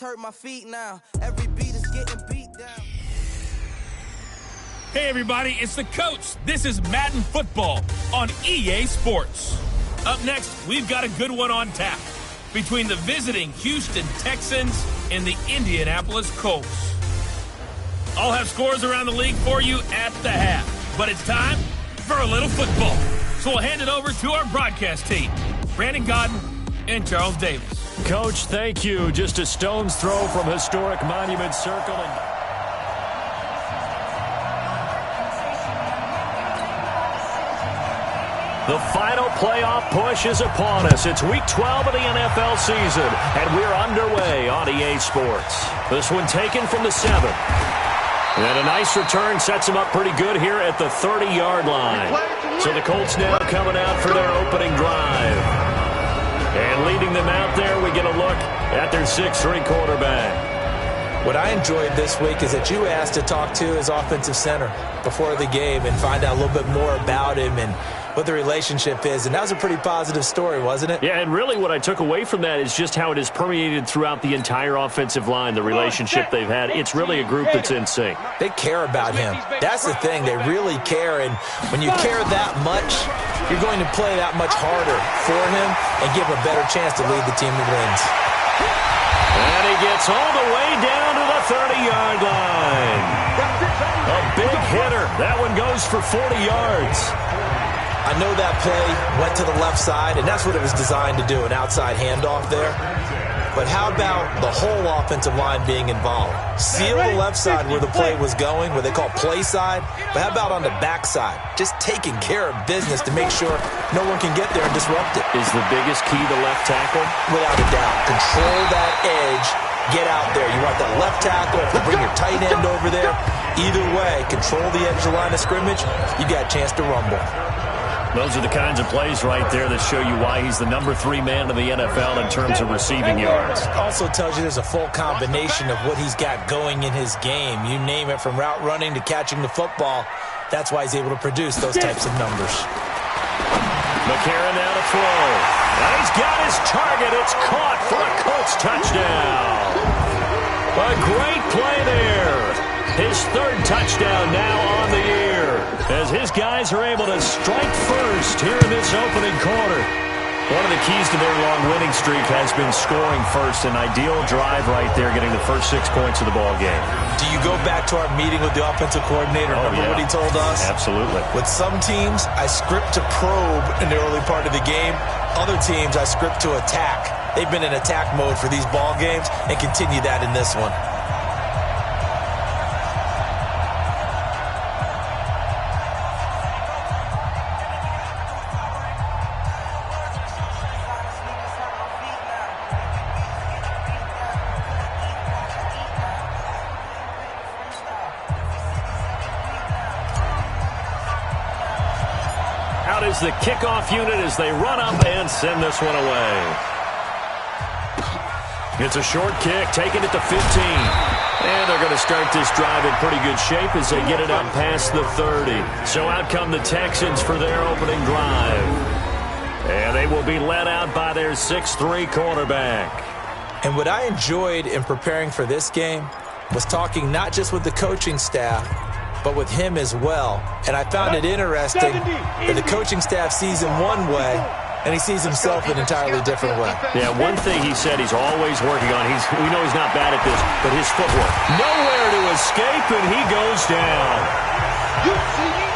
Hurt my feet now. Every beat is getting beat down. Hey everybody, it's the coach. This is Madden Football on EA Sports. Up next, we've got a good one on tap between the visiting Houston Texans and the Indianapolis Colts. I'll have scores around the league for you at the half, but it's time for a little football. So we'll hand it over to our broadcast team, Brandon Godden and Charles Davis. Coach, thank you. Just a stone's throw from historic Monument Circle. The final playoff push is upon us. It's Week 12 of the NFL season, and we're underway on EA Sports. This one taken from the 7. And a nice return sets them up pretty good here at the 30-yard line. So the Colts now coming out for their opening drive. And leading them out there, we get a look at their 6'3 quarterback. What I enjoyed this week is that you asked to talk to his offensive center before the game and find out a little bit more about him and what the relationship is. And that was a pretty positive story, wasn't it? Yeah, and really what I took away from that is just how it has permeated throughout the entire offensive line, the relationship they've had. It's really a group that's in sync. They care about him. That's the thing. They really care. And when you care that much, you're going to play that much harder for him and give him a better chance to lead the team that wins. And he gets all the way down to the 30-yard line. A big hitter. That one goes for 40 yards. I know that play went to the left side, and that's what it was designed to do, an outside handoff there. But how about the whole offensive line being involved? Seal the left side where the play was going, what they call play side, but how about on the back side? Just taking care of business to make sure no one can get there and disrupt it. Is the biggest key the left tackle? Without a doubt. Control that edge. Get out there. You want that left tackle. If you bring your tight end over there, either way, control the edge of the line of scrimmage, you got a chance to rumble. Those are the kinds of plays right there that show you why he's the number 3 man of the NFL in terms of receiving yards. Also tells you there's a full combination of what he's got going in his game. You name it, from route running to catching the football. That's why he's able to produce those types of numbers. McCarron now to throw. And he's got his target. It's caught for a Colts touchdown. A great play there. His 3rd touchdown now on the year, as his guys are able to strike first here in this opening quarter. One of the keys to their long winning streak has been scoring first. An ideal drive right there, getting the first 6 points of the ball game. Do you go back to our meeting with the offensive coordinator? Remember what he told us? Absolutely. With some teams, I script to probe in the early part of the game. Other teams, I script to attack. They've been in attack mode for these ball games and continue that in this one. Is the kickoff unit as they run up and send this one away. It's a short kick, taking it to 15. And they're going to start this drive in pretty good shape as they get it up past the 30. So out come the Texans for their opening drive. And they will be led out by their 6'3 quarterback. And what I enjoyed in preparing for this game was talking not just with the coaching staff, but with him as well. And I found it interesting that the coaching staff sees him one way, and he sees himself an entirely different way. Yeah, one thing he said he's always working on, we know he's not bad at this, but his footwork. Nowhere to escape, and he goes down. You see me?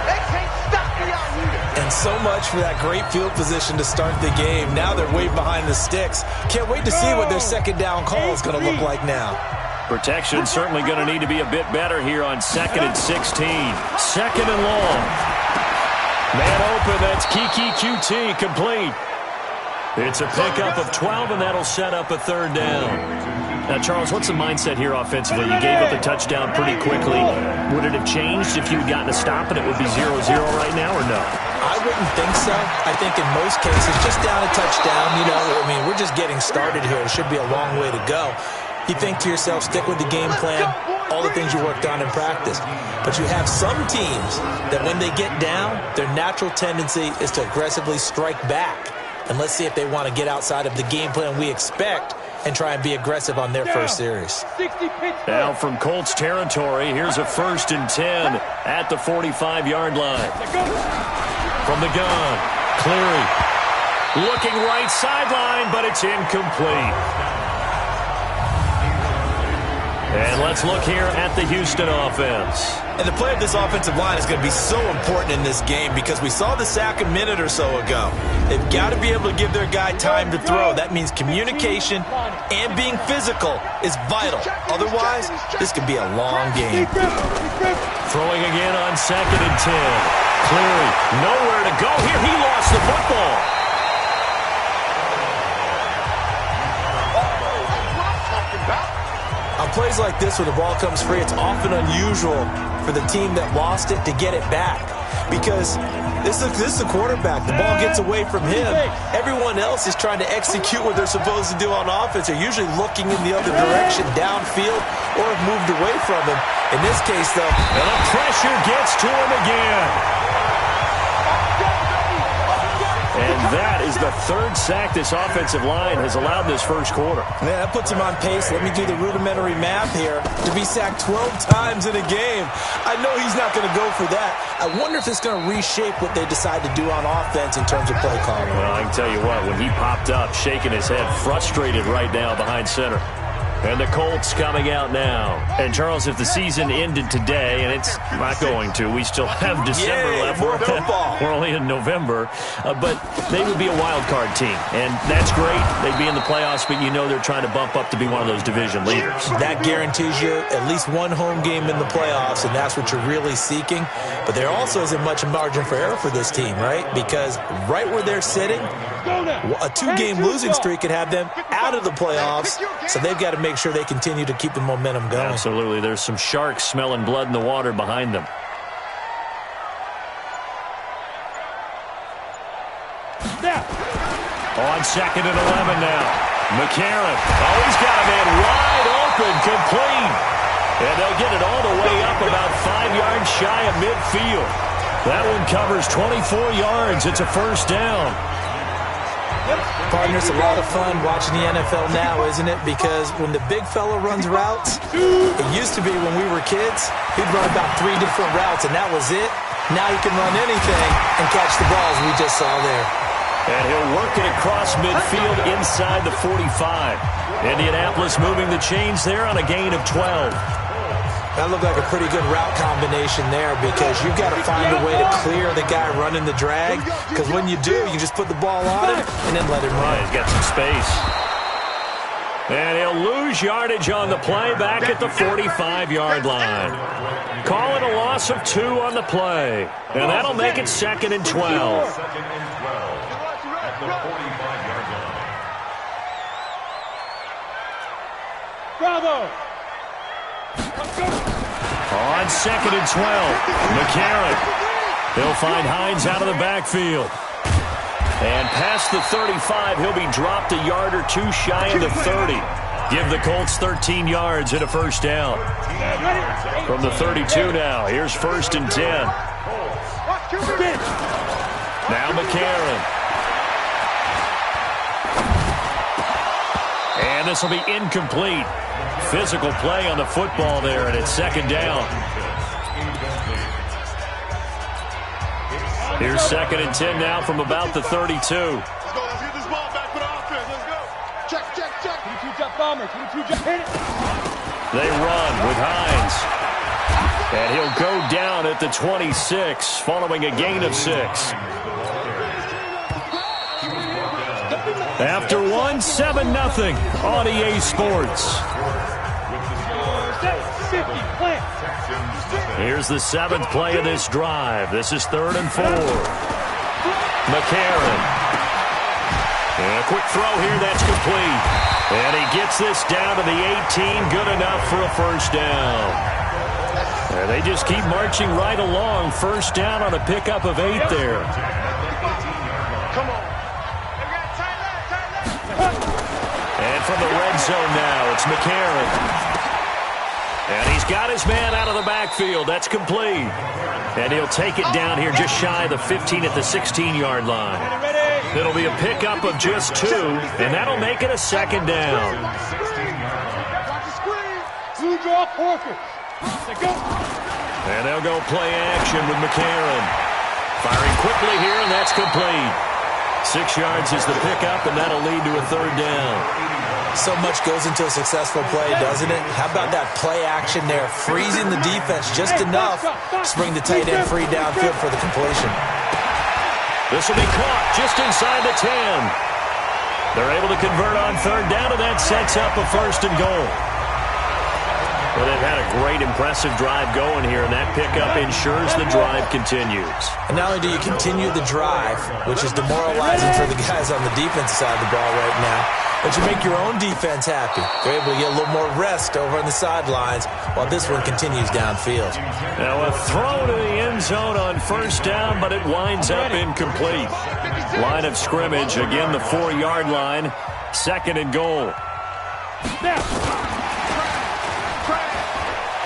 They can't stop me out here. And so much for that great field position to start the game. Now they're way behind the sticks. Can't wait to see what their second down call is going to look like now. Protection certainly going to need to be a bit better here on 2nd and 16. 2nd and long. Man open, that's Kiki QT, complete. It's a pickup of 12, and that'll set up a 3rd down. Now, Charles, what's the mindset here offensively? You gave up the touchdown pretty quickly. Would it have changed if you had gotten a stop and it would be 0-0 right now, or no? I wouldn't think so. I think in most cases, just down a touchdown, we're just getting started here. It should be a long way to go. You think to yourself, stick with the game plan, all the things you worked on in practice. But you have some teams that when they get down, their natural tendency is to aggressively strike back. And let's see if they want to get outside of the game plan we expect and try and be aggressive on their first series. Now from Colts territory, here's a 1st and 10 at the 45-yard line. From the gun, Cleary. Looking right sideline, but it's incomplete. And let's look here at the Houston offense. And the play of this offensive line is going to be so important in this game because we saw the sack a minute or so ago. They've got to be able to give their guy time to throw. That means communication and being physical is vital. Otherwise, this could be a long game. Throwing again on 2nd and 10. Cleary, nowhere to go here. He lost the football. On plays like this where the ball comes free, it's often unusual for the team that lost it to get it back because this is the quarterback. The ball gets away from him. Everyone else is trying to execute what they're supposed to do on offense. They're usually looking in the other direction, downfield, or have moved away from him. In this case, though, and the pressure gets to him again. And that is the 3rd sack this offensive line has allowed this first quarter. Yeah, that puts him on pace. Let me do the rudimentary math here. To be sacked 12 times in a game, I know he's not going to go for that. I wonder if it's going to reshape what they decide to do on offense in terms of play calling. Well, I can tell you what, when he popped up, shaking his head, frustrated right now behind center. And the Colts coming out now. And, Charles, if the season ended today, and it's not going to, we still have December left. We're only in November. But they would be a wild card team. And that's great. They'd be in the playoffs, but you know they're trying to bump up to be one of those division leaders. That guarantees you at least one home game in the playoffs, and that's what you're really seeking. But there also isn't much margin for error for this team, right? Because right where they're sitting, a 2-game losing streak could have them out of the playoffs, so they've got to make sure they continue to keep the momentum going. Absolutely. There's some sharks smelling blood in the water behind them. On 2nd and 11 now. McCarron. Oh, he's got a man wide open, complete. And they'll get it all the way up about 5 yards shy of midfield. That one covers 24 yards. It's a 1st down. Partner, it's a lot of fun watching the NFL now, isn't it? Because when the big fella runs routes, it used to be when we were kids, he'd run about 3 different routes, and that was it. Now he can run anything and catch the balls we just saw there. And he'll work it across midfield inside the 45. Indianapolis moving the chains there on a gain of 12. That looked like a pretty good route combination there because you've got to find a way to clear the guy running the drag because when you do, you just put the ball on him and then let him run. Yeah, he's got some space. And he'll lose yardage on the play back at the 45-yard line. Call it a loss of 2 on the play. And that'll make it 2nd and 12. Bravo! On 2nd and 12, McCarron. He'll find Hines out of the backfield. And past the 35, he'll be dropped a yard or 2 shy of the 30. Give the Colts 13 yards and a 1st down. From the 32 now, here's 1st and 10. Now McCarron. And this will be incomplete. Physical play on the football there, and it's 2nd down. Here's 2nd and 10 now from about the 32. Let's go. Let's get this ball back for the offense. Let's go. Check, check, check. 22-jump bomber. 22-jump. Hit it. They run with Hines. And he'll go down at the 26 following a gain of 6. After 1, 7-0 on EA Sports. Here's the 7th play of this drive. This is 3rd and 4. McCarron. And a quick throw here, that's complete. And he gets this down to the 18, good enough for a 1st down. And they just keep marching right along. 1st down on a pickup of 8 there. Come on. And from the red zone now, it's McCarron. And he's got his man out of the backfield. That's complete. And he'll take it down here just shy of the 15 at the 16-yard line. It'll be a pickup of just 2, and that'll make it a second down. And they'll go play action with McCarron. Firing quickly here, and that's complete. 6 yards is the pickup, and that'll lead to a third down. So much goes into a successful play, doesn't it? How about that play action there, freezing the defense just enough to bring the tight end free downfield for the completion. This will be caught just inside the 10. They're able to convert on third down, and that sets up a first and goal. Well, they've had a great, impressive drive going here, and that pickup ensures the drive continues. And not only do you continue the drive, which is demoralizing for the guys on the defensive side of the ball right now, but you make your own defense happy. They're able to get a little more rest over on the sidelines while this one continues downfield. Now a throw to the end zone on first down, but it winds up incomplete. Line of scrimmage, again the 4-yard line, second and goal.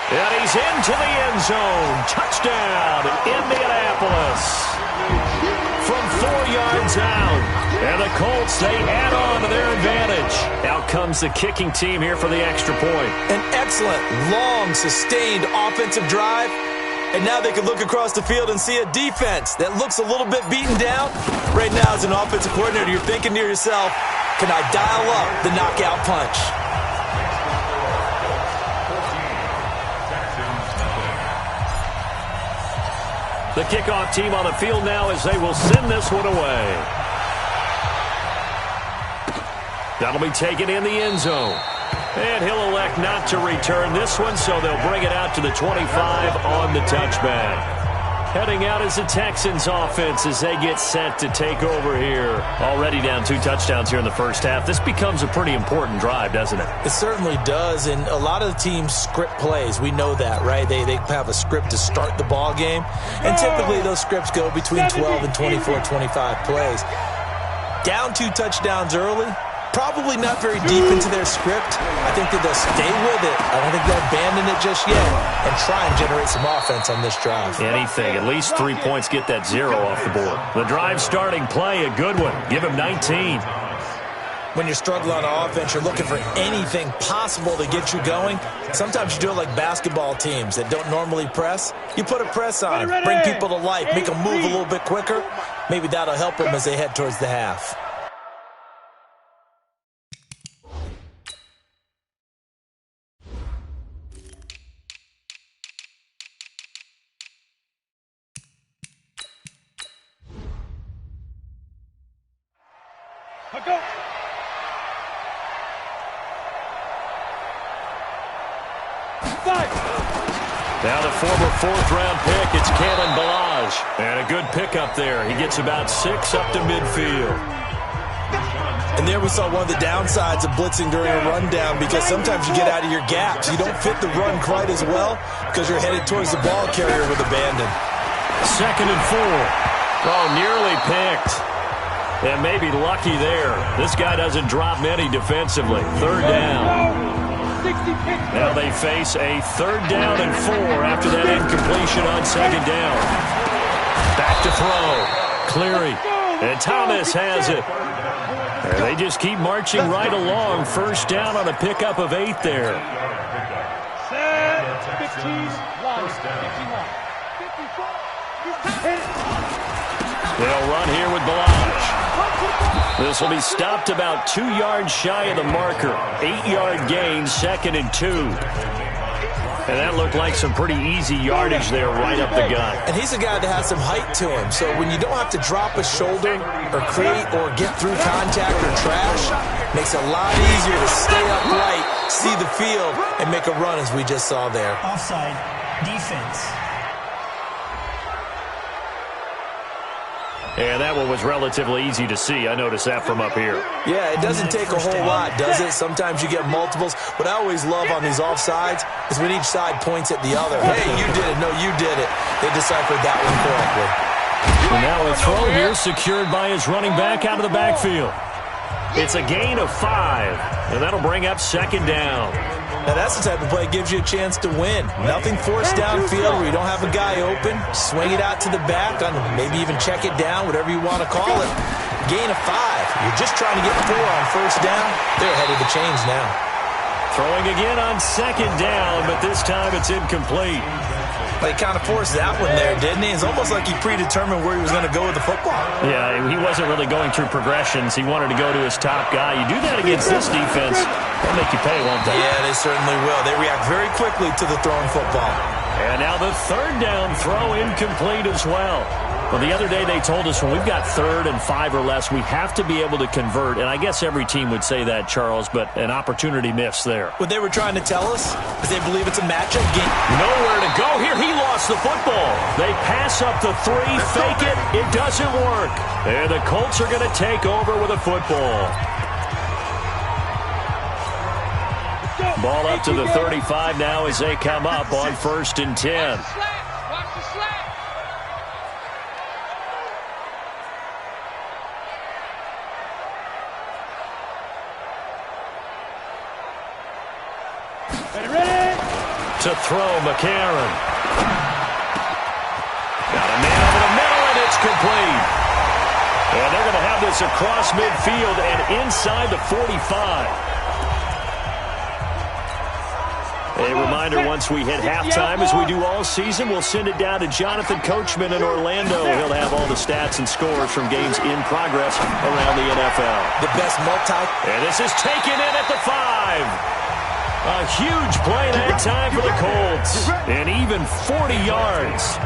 And he's into the end zone. Touchdown, Indianapolis. From 4 yards out. And the Colts, they add on to their advantage. Out comes the kicking team here for the extra point. An excellent, long, sustained offensive drive. And now they can look across the field and see a defense that looks a little bit beaten down. Right now, as an offensive coordinator, you're thinking to yourself, can I dial up the knockout punch? The kickoff team on the field now as they will send this one away. That'll be taken in the end zone. And he'll elect not to return this one, so they'll bring it out to the 25 on the touchback. Heading out is the Texans offense as they get set to take over here. Already down 2 touchdowns here in the first half. This becomes a pretty important drive, doesn't it? It certainly does, and a lot of the teams script plays. We know that, right? They have a script to start the ball game, and typically those scripts go between 12 and 24, 25 plays. Down 2 touchdowns early, probably not very deep into their script. I think that they'll stay with it. I don't think they'll abandon it just yet and try and generate some offense on this drive. Anything. At least 3 points get that 0 off the board. The drive starting play, a good one. Give him 19. When you're struggling on offense, you're looking for anything possible to get you going. Sometimes you do it like basketball teams that don't normally press. You put a press on, bring people to life, make them move a little bit quicker. Maybe that'll help them as they head towards the half. Go. Now the former 4th-round pick, it's Kalen Ballage. And a good pickup there. He gets about 6 up to midfield. And there we saw one of the downsides of blitzing during a rundown, because sometimes you get out of your gaps. You don't fit the run quite as well because you're headed towards the ball carrier with abandon. 2nd and 4. Oh, nearly picked. And maybe lucky there. This guy doesn't drop many defensively. 3rd down. Now they face a 3rd down and 4 after that incompletion on 2nd down. Back to throw. Cleary. And Thomas has it. And they just keep marching right along. 1st down on a pickup of 8 there. They'll run here with Ballage. This will be stopped about 2 yards shy of the marker. 8-yard gain, 2nd and 2. And that looked like some pretty easy yardage there right up the gut. And he's a guy that has some height to him. So when you don't have to drop a shoulder or create or get through contact or trash, makes it a lot easier to stay upright, see the field, and make a run as we just saw there. Offside, defense. And that one was relatively easy to see. I noticed that from up here. Yeah, it doesn't take a whole lot, does it? Sometimes you get multiples. What I always love on these offsides is when each side points at the other. Hey, you did it. No, you did it. They deciphered that one correctly. And now a throw here secured by his running back out of the backfield. It's a gain of 5, and that'll bring up 2nd down. Now, that's the type of play that gives you a chance to win. Nothing forced downfield where you don't have a guy open. Swing it out to the back, maybe even check it down, whatever you want to call it. gain of 5. You're just trying to get 4 on first down. They're ahead of the chains now. Throwing again on second down, but this time it's incomplete. He kind of forced that one there, didn't he? It's almost like he predetermined where he was going to go with the football. Yeah, he wasn't really going through progressions. He wanted to go to his top guy. You do that against this defense, they'll make you pay, won't they? Yeah, they certainly will. They react very quickly to the thrown football. And now the third down throw incomplete as well. Well, the other day they told us when we've got 3rd and 5 or less, we have to be able to convert. And I guess every team would say that, Charles, but an opportunity miss there. What they were trying to tell us is they believe it's a matchup game. Nowhere to go here. He lost the football. They pass up the 3, fake it. It doesn't work. And the Colts are going to take over with a football. Ball up to the 35 now as they come up on 1st and 10. Watch the slack. To throw, McCarron. Got a man over the middle, and it's complete. And they're going to have this across midfield and inside the 45. A reminder, once we hit halftime, as we do all season, we'll send it down to Jonathan Coachman in Orlando. He'll have all the stats and scores from games in progress around the NFL. The best And this is taken in at the 5. A huge play that time for the Colts. And even 40 yards.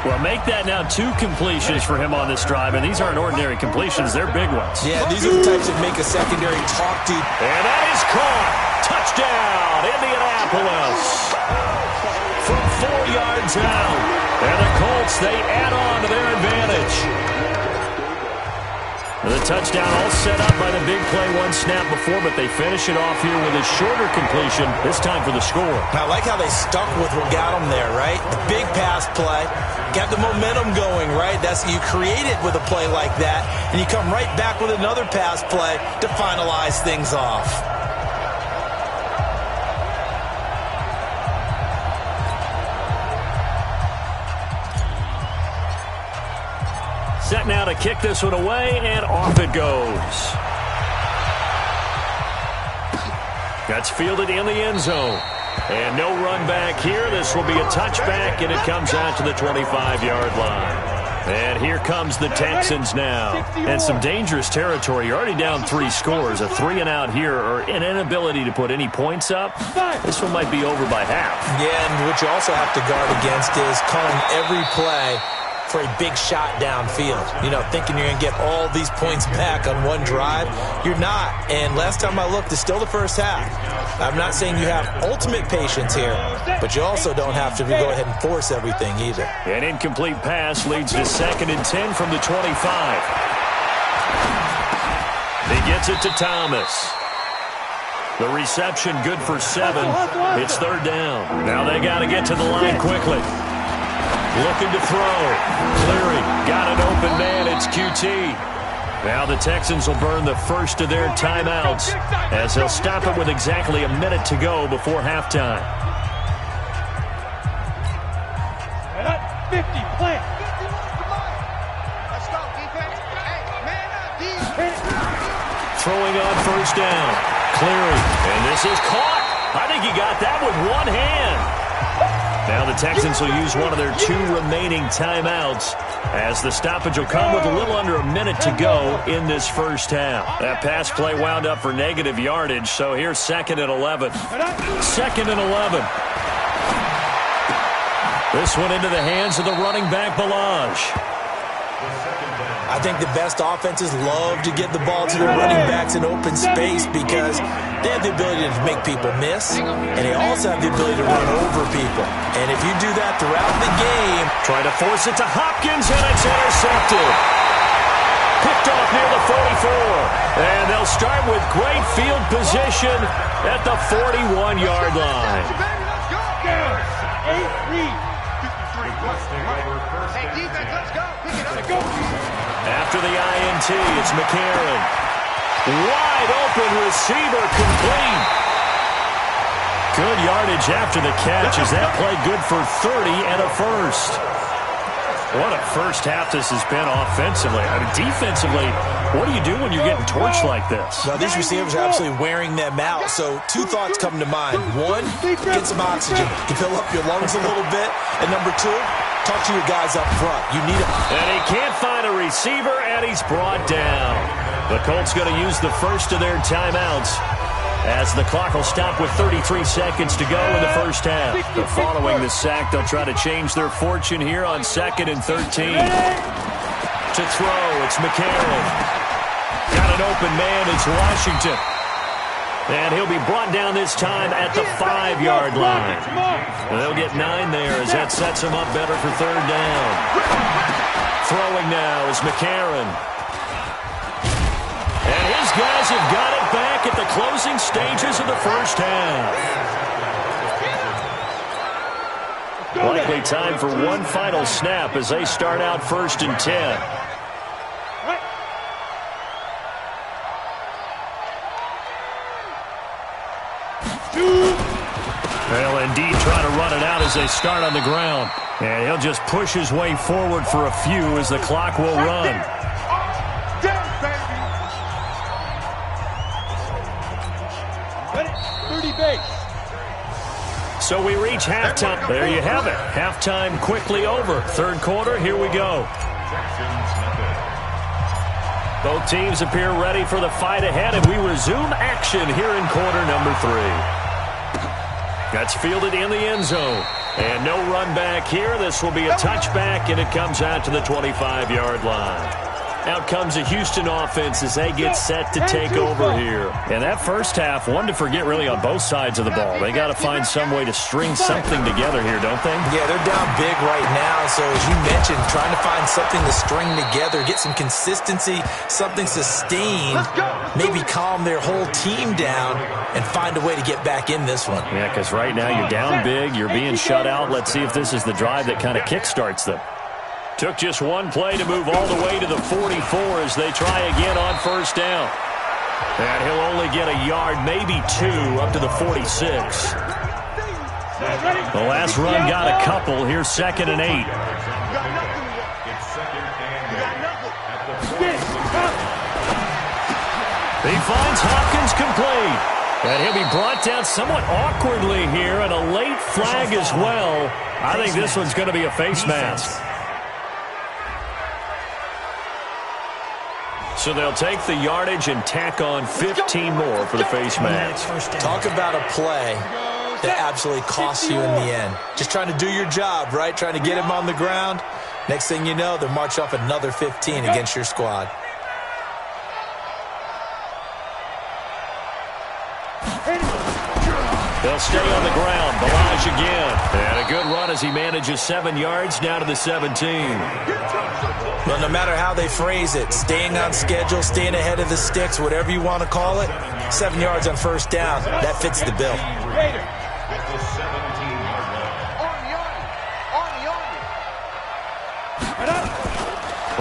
Well, make that now 2 completions for him on this drive. And these aren't ordinary completions. They're big ones. Yeah, these are the types that make a secondary talk deep. And that is caught. Touchdown, Indianapolis. From 4 yards out. And the Colts, they add on to their advantage. The touchdown all set up by the big play 1 snap before, but they finish it off here with a shorter completion, this time for the score. I like how they stuck with what got them there, right? The big pass play, got the momentum going, right? You create it with a play like that, and you come right back with another pass play to finalize things off. Set now to kick this one away, and off it goes. That's fielded in the end zone. And no run back here. This will be a touchback, and it comes out to the 25-yard line. And here comes the Texans now. And some dangerous territory. You're already down 3 scores. A 3-and-out here, or an inability to put any points up. This one might be over by half. Yeah, and what you also have to guard against is calling every play for a big shot downfield. You know, thinking you're going to get all these points back on one drive. You're not. And last time I looked, it's still the first half. I'm not saying you have ultimate patience here, but you also don't have to go ahead and force everything either. An incomplete pass leads to 2nd and 10 from the 25. He gets it to Thomas. The reception good for 7. It's 3rd down. Now they got to get to the line quickly. Looking to throw. Cleary got an open man. It's QT. Now the Texans will burn the first of their timeouts as they'll stop it with exactly a minute to go before halftime. 50, play. Let's go, defense. Hey, man up, defense. Throwing on first down. Cleary. And this is caught. I think he got that with one hand. Now the Texans will use one of their 2 remaining timeouts as the stoppage will come with a little under a minute to go in this first half. That pass play wound up for negative yardage, so here's 2nd and 11. 2nd and 11. This one into the hands of the running back, Balaj. I think the best offenses love to get the ball to their running backs in open space because they have the ability to make people miss, and they also have the ability to run over people. And if you do that throughout the game... Trying to force it to Hopkins, and it's intercepted. Picked off near the 44. And they'll start with great field position at the 41-yard line. Hey, defense, let's go. Pick it up. After the INT, it's McCarron. Wide open receiver complete. Good yardage after the catch. Is that play good for 30 and a first? What a first half this has been offensively. I mean, defensively, what do you do when you're getting torched like this? Well, these receivers are absolutely wearing them out. So two thoughts come to mind. One, get some oxygen to fill up your lungs a little bit. And number two, talk to your guys up front. You need them. And he can't find a receiver, and he's brought down. The Colts going to use the first of their timeouts, as the clock will stop with 33 seconds to go in the first half. But following the sack, they'll try to change their fortune here on 2nd and 13. To throw, it's McCarron. Got an open man, it's Washington. And he'll be brought down this time at the 5-yard line. And they'll get 9 there as that sets him up better for 3rd down. Throwing now is McCarron. And his guys have got it back at the closing stages of the first half. Likely time for one final snap as they start out 1st and 10. They'll indeed try to run it out as they start on the ground. And he'll just push his way forward for a few as the clock will run. So we reach halftime. There you have it. Halftime quickly over. 3rd quarter, here we go. Both teams appear ready for the fight ahead, and we resume action here in quarter number 3. That's fielded in the end zone. And no run back here. This will be a touchback, and it comes out to the 25-yard line. Out comes the Houston offense as they get set to take over here. And that first half, one to forget really on both sides of the ball. They got to find some way to string something together here, don't they? Yeah, they're down big right now. So as you mentioned, trying to find something to string together, get some consistency, something sustained, maybe calm their whole team down and find a way to get back in this one. Yeah, because right now you're down big, you're being shut out. Let's see if this is the drive that kind of kickstarts them. Took just one play to move all the way to the 44 as they try again on 1st down. And he'll only get a yard, maybe 2, up to the 46. The last run got a couple. Here's 2nd and 8. He finds Hopkins complete. And he'll be brought down somewhat awkwardly here, and a late flag as well. I think this one's going to be a face mask. So they'll take the yardage and tack on 15 more for the face mask. Talk about a play that absolutely costs you in the end. Just trying to do your job, right? Trying to get him on the ground. Next thing you know, they'll march off another 15 against your squad. They'll stay on the ground. Balaj again. And a good run as he manages 7 yards down to the 17. Well, no matter how they phrase it, staying on schedule, staying ahead of the sticks, whatever you want to call it, 7 yards on 1st down, that fits the bill.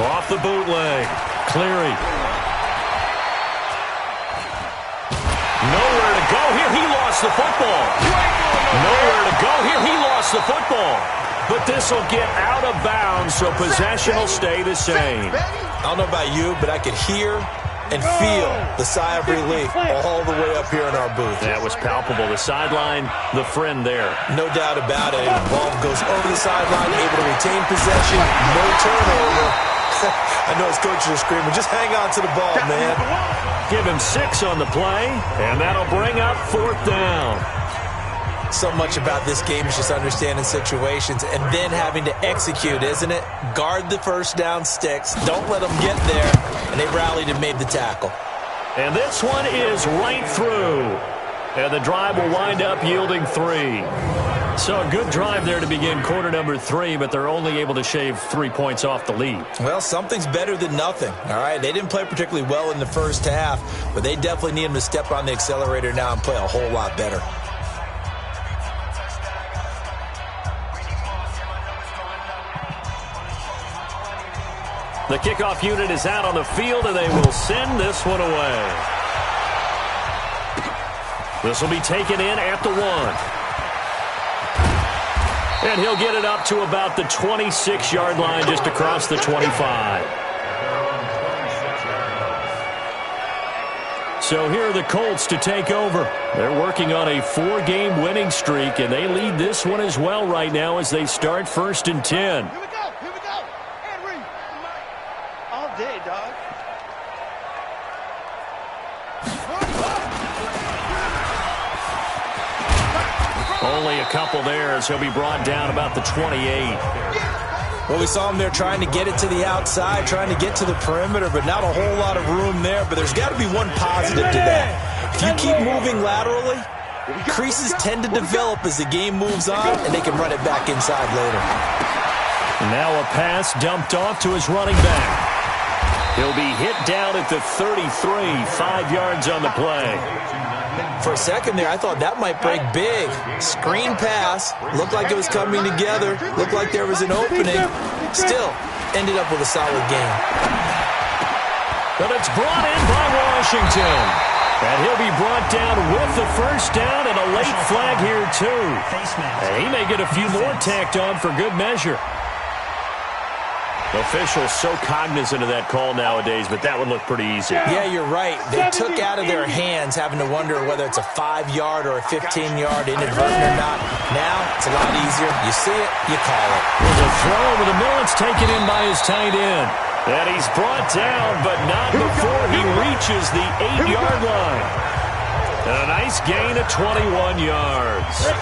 Off the bootleg. Cleary. Nowhere to go here. He lost the football. Nowhere to go here. He lost the football. But this will get out of bounds, so possession will stay the same. I don't know about you, but I could hear and feel the sigh of relief all the way up here in our booth. That was palpable. The sideline, the friend there. No doubt about it. The ball goes over the sideline, able to retain possession, no turnover. I know his coaches are screaming, just hang on to the ball, man. Give him 6 on the play, and that'll bring up 4th down. So much about this game is just understanding situations and then having to execute, isn't it? Guard the 1st down sticks. Don't let them get there. And they rallied and made the tackle. And this one is right through. And the drive will wind up yielding 3. So a good drive there to begin quarter number 3, but they're only able to shave 3 points off the lead. Well, something's better than nothing, all right? They didn't play particularly well in the first half, but they definitely need them to step on the accelerator now and play a whole lot better. The kickoff unit is out on the field, and they will send this one away. This will be taken in at the 1. And he'll get it up to about the 26-yard line just across the 25. So here are the Colts to take over. They're working on a 4-game winning streak, and they lead this one as well right now as they start 1st and 10. Here we go. And read. All day, dog. Only a couple there as he'll be brought down about the 28. Well, we saw him there trying to get it to the outside, trying to get to the perimeter, but not a whole lot of room there. But there's got to be one positive to that. If you keep moving laterally, creases tend to develop as the game moves on, and they can run it back inside later. And now a pass dumped off to his running back. He'll be hit down at the 33, 5 yards on the play. For a second there, I thought that might break big. Screen pass. Looked like it was coming together. Looked like there was an opening. Still, ended up with a solid game. But it's brought in by Washington. And he'll be brought down with the first down and a late flag here, too. And he may get a few more tacked on for good measure. Officials so cognizant of that call nowadays, but that would look pretty easy. Yeah, you're right. They took out of their hands having to wonder whether it's a 5-yard or a 15-yard inadvertent or not. Now, it's a lot easier. You see it, you call it. There's a throw over the middle. It's taken in by his tight end. And he's brought down, but not before he reaches the 8-yard line. And a nice gain of 21 yards.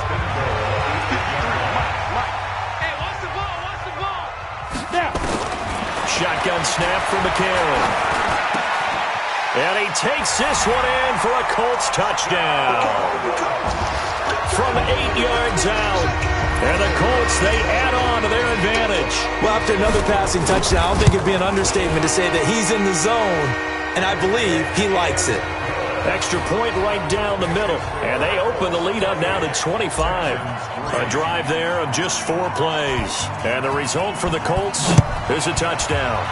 Shotgun snap for McCarron. And he takes this one in for a Colts touchdown. From 8 yards out. And the Colts, they add on to their advantage. Well, after another passing touchdown, I don't think it'd be an understatement to say that he's in the zone, and I believe he likes it. Extra point right down the middle. And they open the lead up now to 25. A drive there of just 4 plays. And the result for the Colts is a touchdown.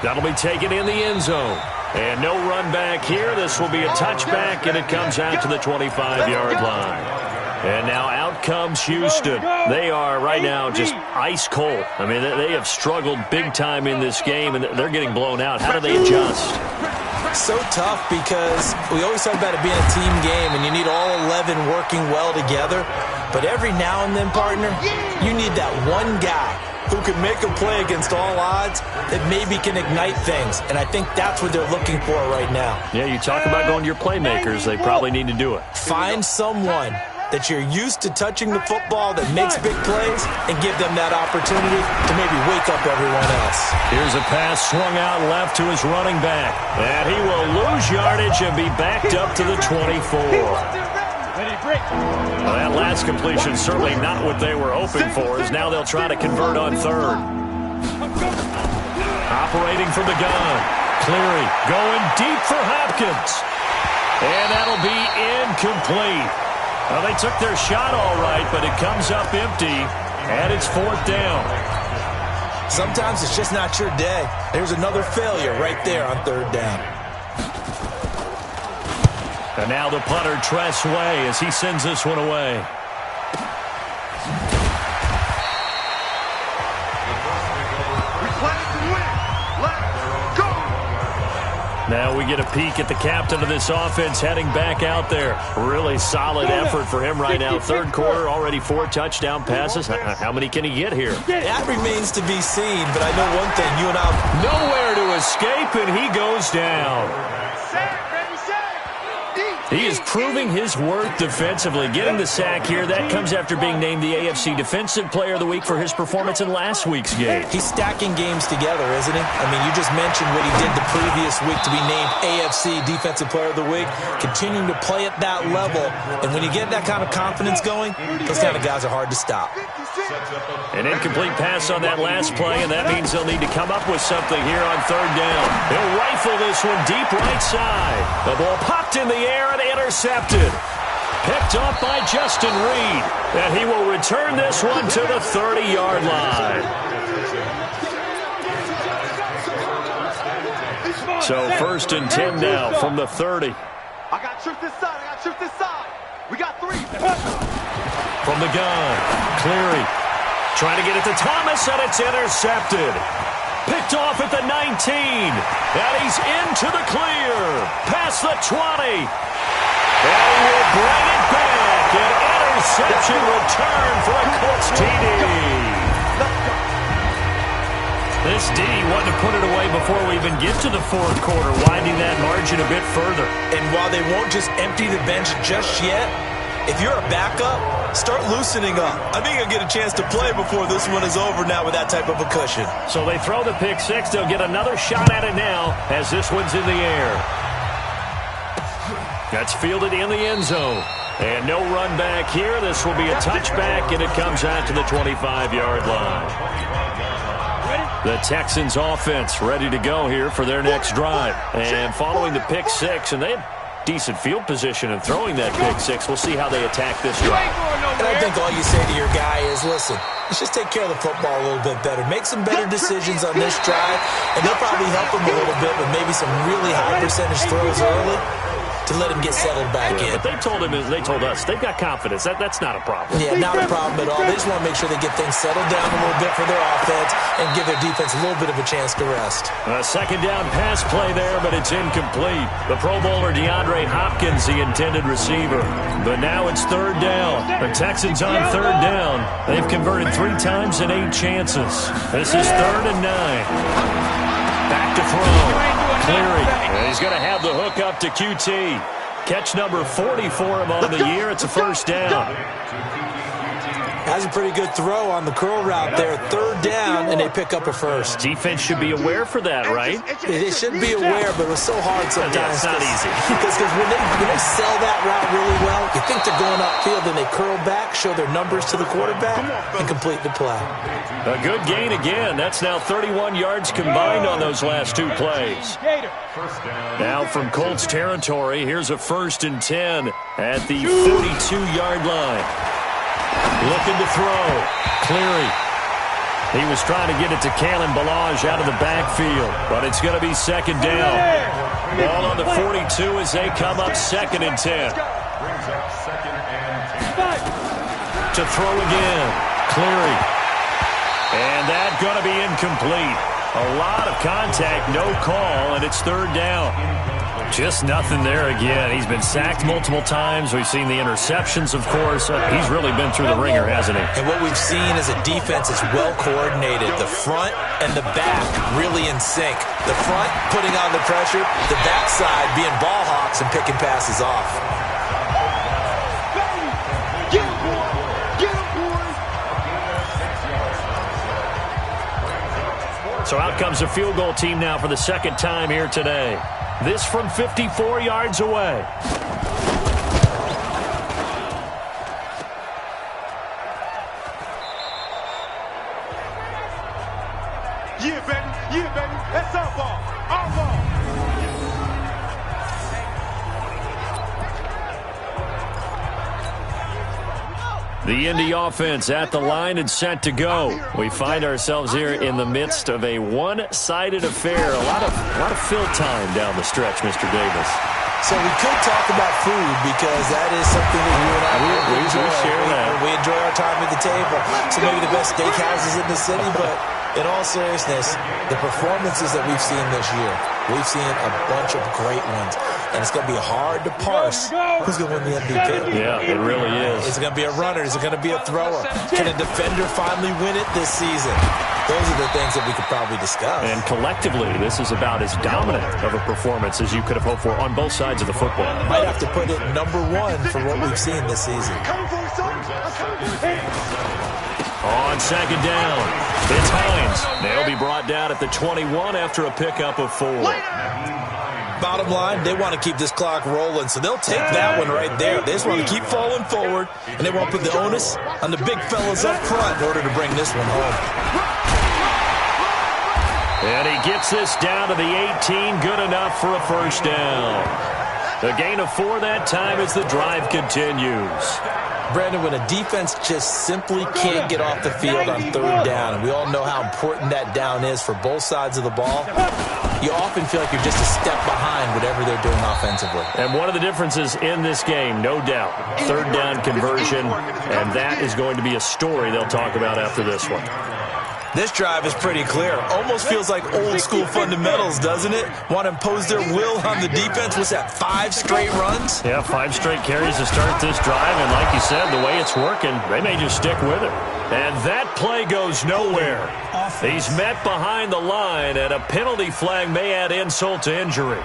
That'll be taken in the end zone. And no run back here. This will be a touchback, and it comes out to the 25-yard line. And now out comes Houston. They are right now just ice cold. I mean, they have struggled big time in this game, and they're getting blown out. How do they adjust? So tough because we always talk about it being a team game, and you need all 11 working well together. But every now and then, partner, you need that one guy who can make a play against all odds that maybe can ignite things. And I think that's what they're looking for right now. Yeah, you talk about going to your playmakers. They probably need to do it. Find someone that you're used to touching the football that makes big plays and give them that opportunity to maybe wake up everyone else. Here's a pass swung out left to his running back. And he will lose yardage and be backed up to the 24. Well, that last completion certainly not what they were hoping for, as now they'll try to convert on 3rd. Operating from the gun. Cleary going deep for Hopkins. And that'll be incomplete. Well, they took their shot all right, but it comes up empty, and it's 4th down. Sometimes it's just not your day. There's another failure right there on 3rd down. And now the punter, Tress Way, as he sends this one away. Now we get a peek at the captain of this offense heading back out there. Really solid effort for him right now. 3rd quarter, already 4 touchdown passes. How many can he get here? That remains to be seen, but I know one thing. You and I nowhere to escape, and he goes down. He is proving his worth defensively, getting the sack here. That comes after being named the AFC Defensive Player of the Week for his performance in last week's game. He's stacking games together, isn't he? I mean, you just mentioned what he did the previous week to be named AFC Defensive Player of the Week, continuing to play at that level. And when you get that kind of confidence going, those kind of guys are hard to stop. An incomplete pass on that last play, and that means they'll need to come up with something here on 3rd down. They'll rifle this one deep right side. The ball popped in the air and intercepted. Picked off by Justin Reed. And he will return this one to the 30-yard line. So 1st and 10 now from the 30. I got truth this side. We got 3. From the gun, Cleary trying to get it to Thomas, and it's intercepted. Picked off at the 19, and he's into the clear, past the 20. And he will bring it back. An interception return for a Colts TD. This D wanted to put it away before we even get to the fourth quarter, winding that margin a bit further. And while they won't just empty the bench just yet, if you're a backup, start loosening up. I think you'll get a chance to play before this one is over now with that type of a cushion. So they throw the pick six. They'll get another shot at it now as this one's in the air. That's fielded in the end zone. And no run back here. This will be a touchback, and it comes out to the 25-yard line. The Texans offense ready to go here for their next drive. And following the pick six, and they have decent field position in throwing that pick six. We'll see how they attack this drive. And I think all you say to your guy is, listen, let's just take care of the football a little bit better. Make some better decisions on this drive, and they'll probably help him a little bit with maybe some really high percentage throws early to let him get settled back in. But they told us they've got confidence. That's not a problem. Yeah, not a problem at all. They just want to make sure they get things settled down a little bit for their offense and give their defense a little bit of a chance to rest. A second down pass play there, but it's incomplete. The Pro Bowler DeAndre Hopkins, the intended receiver. But now it's third down. The Texans on third down. They've converted 3 times in 8 chances. This is 3rd and 9. Back to throw. Cleary. And he's going to have the hook up to QT. Catch number 40 for him on the year. It's a first down. Has a pretty good throw on the curl route there. 3rd down, and they pick up a first. Defense should be aware for that, right? They should be aware, but it was so hard sometimes. Yeah, it's not easy. Because when they sell that route really well, you think they're going upfield, and they curl back, show their numbers to the quarterback, and complete the play. A good gain again. That's now 31 yards combined on those last 2 plays. Now from Colts territory, here's a 1st and 10 at the 42-yard line. Looking to throw. Cleary. He was trying to get it to Kalen Ballage out of the backfield, but it's going to be 2nd down. Ball on the 42 as they come up 2nd and 10. To throw again. Cleary. And that's going to be incomplete. A lot of contact, no call, and it's 3rd down. Just nothing there again. He's been sacked multiple times. We've seen the interceptions, of course. He's really been through the ringer, hasn't he? And what we've seen is a defense that's well coordinated. The front and the back really in sync. The front putting on the pressure, the backside being ball hawks and picking passes off. So out comes the field goal team now for the 2nd time here today. This from 54 yards away. Yeah, baby. That's our ball. Our ball. The Indy offense at the line and set to go. We find ourselves here in the midst of a one-sided affair. A lot of fill time down the stretch, Mr. Davis. So we could talk about food because that is something that you and I we share that. We enjoy our time at the table. So maybe the best steakhouses in the city, but in all seriousness, the performances that we've seen this year, we've seen a bunch of great ones. And it's going to be hard to parse who's going to win the MVP. Yeah, it really is. Is it going to be a runner? Is it going to be a thrower? Can a defender finally win it this season? Those are the things that we could probably discuss. And collectively, this is about as dominant of a performance as you could have hoped for on both sides of the football. Might have to put it number 1 for what we've seen this season. On 2nd down, it's Hines. They'll be brought down at the 21 after a pickup of 4. Bottom line, they want to keep this clock rolling, so they'll take that one right there. They just want to keep falling forward, and they want to put the onus on the big fellas up front in order to bring this one home. And he gets this down to the 18, good enough for a first down. A gain of 4 that time as the drive continues. Brandon, when a defense just simply can't get off the field on 3rd down, and we all know how important that down is for both sides of the ball, you often feel like you're just a step behind whatever they're doing offensively. And one of the differences in this game, no doubt, third down conversion, and that is going to be a story they'll talk about after this one. This drive is pretty clear. Almost feels like old school fundamentals, doesn't it? Want to impose their will on the defense. What's that, 5 straight runs? Yeah, 5 straight carries to start this drive, and like you said, the way it's working, they may just stick with it. And that play goes nowhere. He's met behind the line, and a penalty flag may add insult to injury.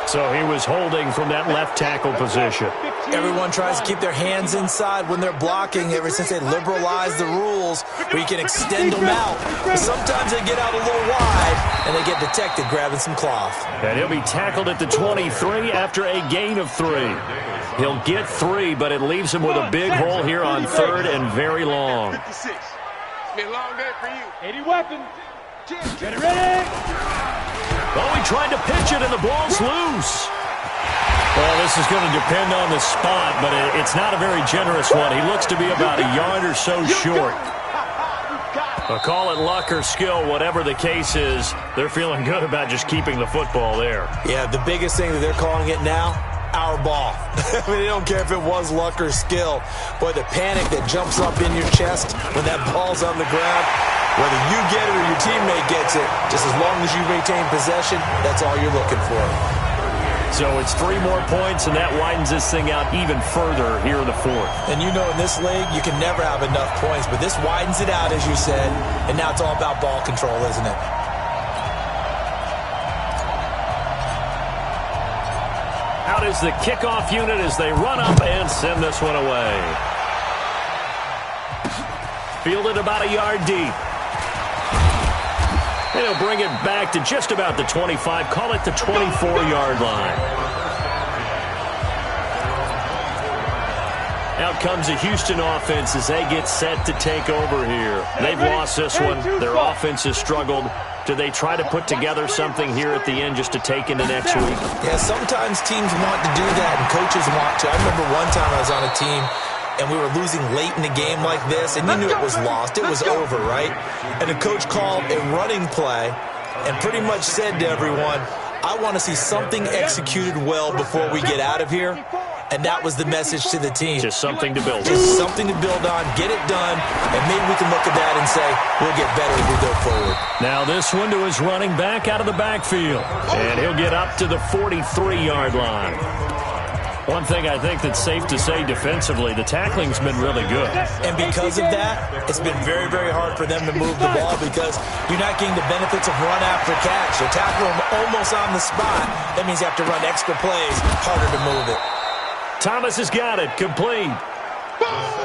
So he was holding from that left tackle position. Everyone tries to keep their hands inside when they're blocking ever since they liberalized the rules where you can extend them out. But sometimes they get out a little wide, and they get detected grabbing some cloth. And he'll be tackled at the 23 after a gain of 3. He'll get 3, but it leaves him with a big hole here on third and very long. 56. It's been a long day for you. 80 weapons. Get it ready. Oh, he tried to pitch it, and the ball's loose. Well, this is going to depend on the spot, but it's not a very generous one. He looks to be about a yard or so short. But call it luck or skill, whatever the case is, they're feeling good about just keeping the football there. Yeah, the biggest thing that they're calling it now, our ball. I mean, they don't care if it was luck or skill. Boy, the panic that jumps up in your chest when that ball's on the ground, whether you get it or your teammate gets it, just as long as you maintain possession, that's all you're looking for. So it's 3 more points, and that widens this thing out even further here in the 4th. And you know in this league, you can never have enough points, but this widens it out, as you said, and now it's all about ball control, isn't it? Out is the kickoff unit as they run up and send this one away. Fielded about a yard deep. And he'll bring it back to just about the 25. Call it the 24-yard line. Out comes the Houston offense as they get set to take over here. They've lost this one. Their offense has struggled. Do they try to put together something here at the end just to take into next week? Yeah, sometimes teams want to do that, and coaches want to. I remember one time I was on a team, and we were losing late in a game like this, and you knew it was lost. It was over, right? And the coach called a running play and pretty much said to everyone, I want to see something executed well before we get out of here. And that was the message to the team. Just something to build on. Just something to build on, get it done, and maybe we can look at that and say, we'll get better as we go forward. Now this one to his running back out of the backfield. And he'll get up to the 43-yard line. One thing I think that's safe to say defensively, the tackling's been really good. And because of that, it's been very, very hard for them to move the ball because you're not getting the benefits of run after catch. So tackle them almost on the spot. That means you have to run extra plays, harder to move it. Thomas has got it, complete.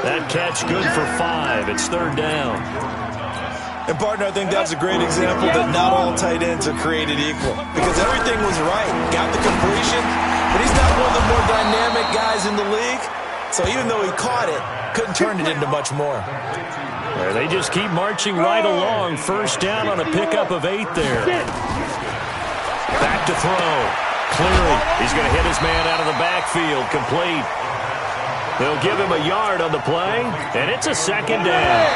That catch good for 5. It's third down. And, partner, I think that's a great example that not all tight ends are created equal because everything was right. Got the completion, but he's not one of the more dynamic guys in the league. So even though he caught it, couldn't turn it into much more. They just keep marching right along. First down on a pickup of 8 there. Back to throw. Cleary. He's going to hit his man out of the backfield. Complete. They'll give him a yard on the play, and it's a second down.